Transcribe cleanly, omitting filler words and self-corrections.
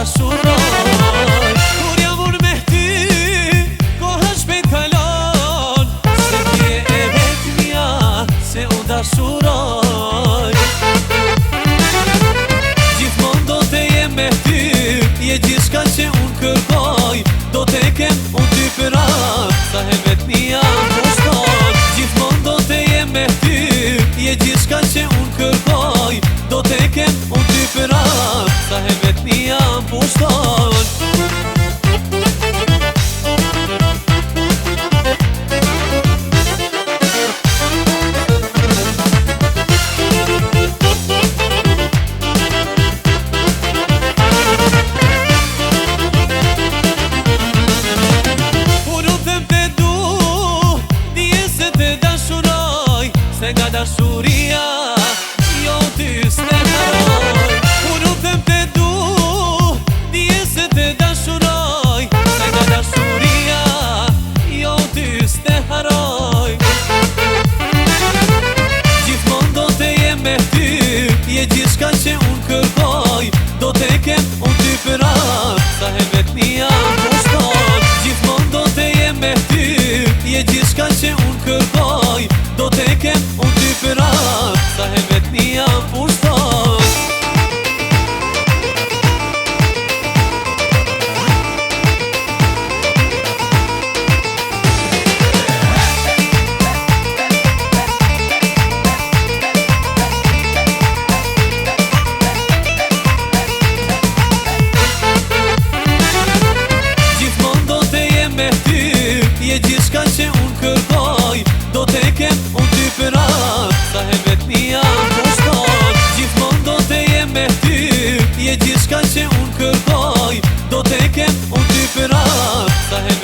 dashuroj. Kur jam unë me ty, koha shpejt kalon, se tje e vetmja se u dashuroj. Gjithmon do të jem me ty, je gjithçka që unë kërkoj, do të kem unë ty për atë, sa he vetmja pushton. Gjithmon do të jem me ty, je gjithçka që unë kërkoj, do të kem unë ty për atë, sa he vetmja pushton. Se nga dashuria, jo ty s'te haroj. Unë u them te du, dije se te dashuroj. Se nga dashuria, jo ty s'te haroj. Gjithmon do të jem me ty, je gjithçka që unë kërkoj, do të kem unë ty për atë, sa he vetmja pushton. Gjithmon do të jem me ty, je gjithçka që unë kërkoj, do të kem unë ty për atë, sa he vetmja pushton. Gjithmon do të jem me ty, je gjithçka që unë kërkoj, do të kem unë ty për atë, sa he vetmja pushton. Gjithmon do të jem me ty, je gjithçka që unë kërkoj, do të kem unë ty për atë, sa he